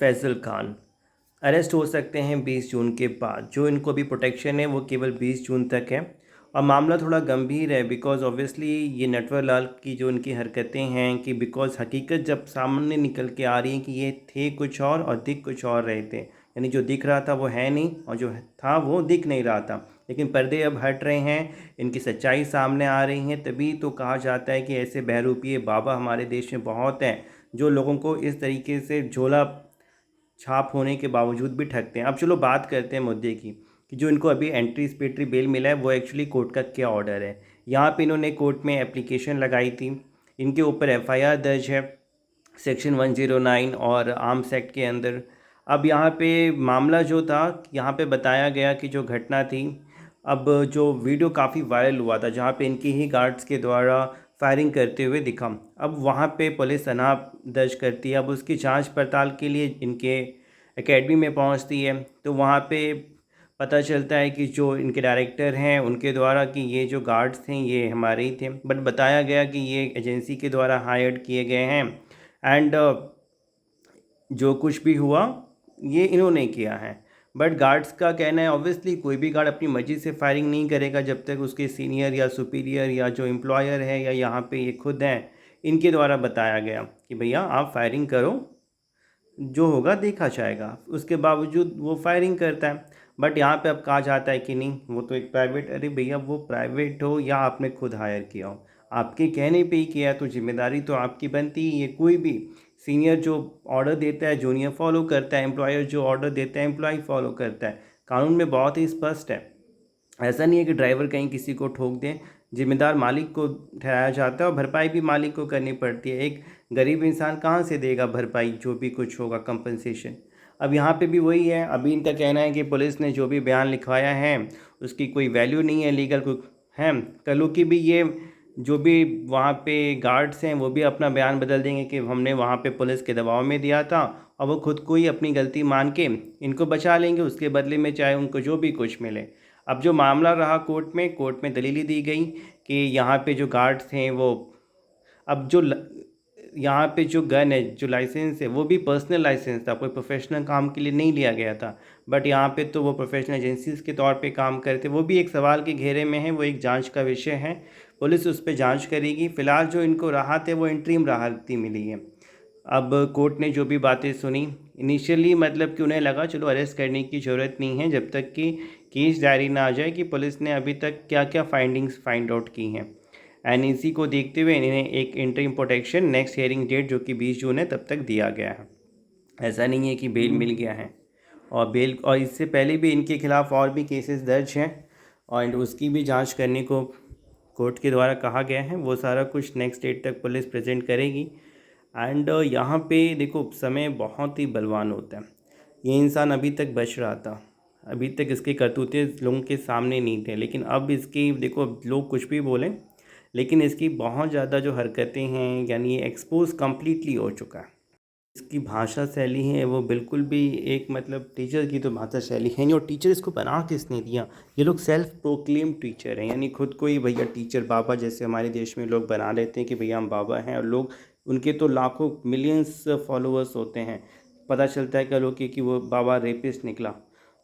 Faizal Khan arrest हो सकते हैं 20 जून के बाद। जो इनको अभी प्रोटेक्शन है वो केवल 20 जून तक है। और मामला थोड़ा गंभीर है बिकॉज़ ऑब्वियसली ये नटवर लाल की जो इनकी हरकतें हैं कि बिकॉज़ हकीकत जब सामने निकल के आ रही है कि ये थे कुछ और दिख कुछ और रहे थे। यानी जो दिख रहा था वो है नहीं और जो था वो दिख नहीं रहा था। लेकिन पर्दे अब हट रहे हैं, इनकी सच्चाई सामने आ रही है, तभी तो कहा जाता है कि ऐसे बहरूपिये बाबा हमारे देश में बहुत हैं जो लोगों को इस तरीके से झोला छाप होने के बावजूद भी ठगते हैं। अब चलो बात करते हैं मुद्दे की कि जो इनको अभी एंटीसिपेटरी बेल मिला है वो एक्चुअली कोर्ट का क्या ऑर्डर है। यहाँ पे इन्होंने कोर्ट में एप्लीकेशन लगाई थी, इनके ऊपर एफआईआर दर्ज है सेक्शन 109 और आर्म्स एक्ट के अंदर। अब यहाँ पे मामला जो था, यहाँ पे बताया गया कि जो घटना थी, अब जो वीडियो काफ़ी वायरल हुआ था जहाँ पे इनकी ही गार्ड्स के द्वारा फायरिंग करते हुए दिखा। अब वहाँ पे पुलिस अनाप दर्ज करती है। अब उसकी जांच पड़ताल के लिए इनके एकेडमी में पहुँचती है तो वहाँ पे पता चलता है कि जो इनके डायरेक्टर हैं उनके द्वारा कि ये जो गार्ड्स थे ये हमारे ही थे, बट बताया गया कि ये एजेंसी के द्वारा हायर्ड किए गए हैं एंड जो कुछ भी हुआ ये इन्होंने किया है। बट गार्ड्स का कहना है ऑब्वियसली कोई भी गार्ड अपनी मर्जी से फायरिंग नहीं करेगा जब तक उसके सीनियर या सुपीरियर या जो एम्प्लॉयर है या यहाँ पे ये खुद हैं इनके द्वारा बताया गया कि भैया आप फायरिंग करो, जो होगा देखा जाएगा। उसके बावजूद वो फायरिंग करता है। बट यहाँ पे अब कहा जाता है कि नहीं वो तो एक प्राइवेट, अरे भैया वो प्राइवेट हो या आपने खुद हायर किया हो, आपके कहने पे ही किया तो जिम्मेदारी तो आपकी बनती ही है। कोई भी सीनियर जो ऑर्डर देता है जूनियर फॉलो करता है, एम्प्लॉयर जो ऑर्डर देता है एम्प्लॉय फॉलो करता है। कानून में बहुत ही स्पष्ट है। ऐसा नहीं है कि ड्राइवर कहीं किसी को ठोक दें, जिम्मेदार मालिक को ठहराया जाता है और भरपाई भी मालिक को करनी पड़ती है। एक गरीब इंसान कहाँ से देगा भरपाई, जो भी कुछ होगा कंपनसेशन। अब यहाँ पे भी वही है। अभी इनका कहना है कि पुलिस ने जो भी बयान लिखवाया है उसकी कोई वैल्यू नहीं है, लीगल को है। कल की भी ये जो भी वहाँ पे गार्ड्स हैं वो भी अपना बयान बदल देंगे कि हमने वहाँ पे पुलिस के दबाव में दिया था और वो खुद को ही अपनी गलती मान के इनको बचा लेंगे, उसके बदले में चाहे उनको जो भी कुछ मिले। अब जो मामला रहा कोर्ट में दलीलें दी गई कि यहाँ पे जो गार्ड्स थे वो, अब जो यहाँ पे जो गन है जो लाइसेंस है वो भी पर्सनल लाइसेंस था, कोई प्रोफेशनल काम के लिए नहीं लिया गया था। बट यहाँ पे तो वो प्रोफेशनल एजेंसीज के तौर पे काम करते, वो भी एक सवाल के घेरे में है, वो एक जांच का विषय है। पुलिस उस पर जांच करेगी। फ़िलहाल जो इनको राहत है वो इंटरिम राहत ही मिली है। अब कोर्ट ने जो भी बातें सुनी, इनिशियली मतलब कि उन्हें लगा चलो अरेस्ट करने की ज़रूरत नहीं है जब तक कि केस डायरी ना आ जाए कि पुलिस ने अभी तक क्या क्या फाइंडिंग्स फाइंड आउट की हैं। एन इसी को देखते हुए इन्हें एक interim protection next hearing date जो कि 20 जून है तब तक दिया गया है। ऐसा नहीं है कि बेल मिल गया है। और इससे पहले भी इनके खिलाफ़ और भी केसेस दर्ज हैं और उसकी भी जांच करने को कोर्ट के द्वारा कहा गया है। वो सारा कुछ नेक्स्ट डेट तक पुलिस प्रेजेंट करेगी। एंड यहाँ पे देखो समय बहुत ही बलवान होता है। ये इंसान अभी तक बच रहा था, अभी तक इसके करतूते लोगों के सामने नहीं थे, लेकिन अब इसकी देखो लोग कुछ भी बोलें लेकिन इसकी बहुत ज़्यादा जो हरकतें हैं यानी ये एक्सपोज कम्प्लीटली हो चुका है। इसकी भाषा शैली है वो बिल्कुल भी एक मतलब टीचर की तो भाषा शैली है नहीं। और टीचर इसको बना किसने दिया, ये लोग सेल्फ प्रोक्लेम टीचर हैं, यानी खुद को ही भैया टीचर बाबा जैसे हमारे देश में लोग बना लेते हैं कि भैया हम बाबा हैं, और लोग उनके तो लाखों मिलियंस फॉलोअर्स होते हैं। पता चलता है क्या लोग कि वो बाबा रेपिस्ट निकला।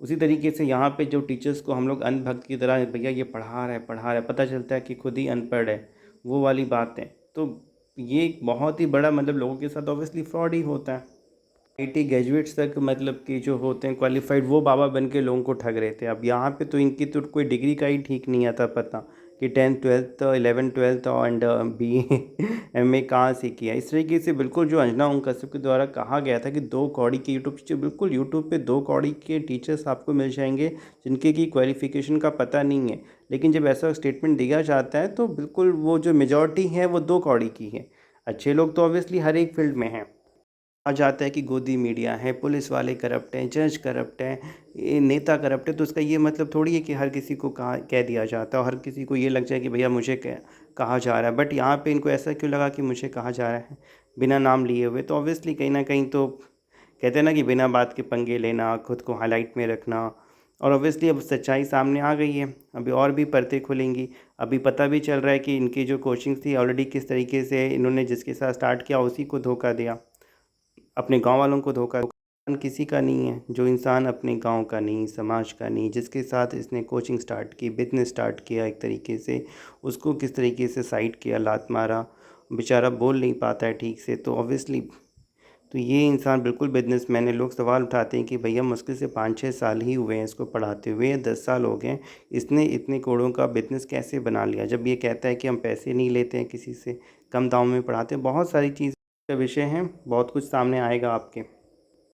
उसी तरीके से यहाँ पे जो टीचर्स को हम लोग अंधभक्त की तरह भैया ये पढ़ा रहा है, पता चलता है कि खुद ही अनपढ़ है, वो वाली बात है। तो ये एक बहुत ही बड़ा मतलब लोगों के साथ ऑब्वियसली फ्रॉड ही होता है। आईटी ग्रेजुएट्स तक मतलब कि जो होते हैं क्वालिफाइड वो बाबा बन के लोगों को ठग रहे थे। अब यहाँ पे तो इनकी तो कोई डिग्री का ही ठीक नहीं आता पता कि 10th 12th 11th 12th and BA MA कहाँ से किया। इस तरीके से बिल्कुल जो अंजना ओम कश्यप के द्वारा कहा गया था कि 2 कौड़ी के यूट्यूब टीचर, बिल्कुल यूट्यूब पे 2 कौड़ी के टीचर्स आपको मिल जाएंगे जिनके की क्वालिफ़िकेशन का पता नहीं है। लेकिन जब ऐसा स्टेटमेंट दिया जाता है तो बिल्कुल वो जो मेजॉरिटी है वो 2 कौड़ी की है। अच्छे लोग तो ऑब्वियसली हर एक फील्ड में हैं। आ जाता है कि गोदी मीडिया है, पुलिस वाले करप्ट हैं, जज करप्ट हैं, ये नेता करप्ट है, तो उसका ये मतलब थोड़ी है कि हर किसी को कह दिया जाता है और हर किसी को ये लग जाए कि भैया मुझे कहा जा रहा है। बट यहाँ पे इनको ऐसा क्यों लगा कि मुझे कहा जा रहा है बिना नाम लिए हुए। तो ऑब्वियसली कहीं ना कहीं तो कहते हैं ना कि बिना बात के पंगे लेना, खुद को हाईलाइट में रखना। और ऑब्वियसली अब सच्चाई सामने आ गई है, अभी और भी परतें खुलेंगी। अभी पता भी चल रहा है कि इनकी जो कोचिंग थी ऑलरेडी किस तरीके से इन्होंने जिसके साथ स्टार्ट किया उसी को धोखा दिया, अपने गांव वालों को धोखा इंसान किसी का नहीं है, जो इंसान अपने गांव का नहीं, समाज का नहीं, जिसके साथ इसने कोचिंग स्टार्ट की, बिजनेस स्टार्ट किया, एक तरीके से उसको किस तरीके से साइड किया, लात मारा, बेचारा बोल नहीं पाता है ठीक से, तो ऑब्वियसली तो ये इंसान बिल्कुल बिजनेसमैन है। लोग सवाल उठाते हैं कि भैया मुश्किल से 5-6 साल ही हुए हैं इसको पढ़ाते हुए, या 10 साल हो गए हैं, इसने इतने करोड़ों का बिजनेस कैसे बना लिया, जब ये कहता है कि हम पैसे नहीं लेते हैं किसी से, कम दाम में पढ़ाते हैं। बहुत सारी चीज़ का विषय है, बहुत कुछ सामने आएगा आपके।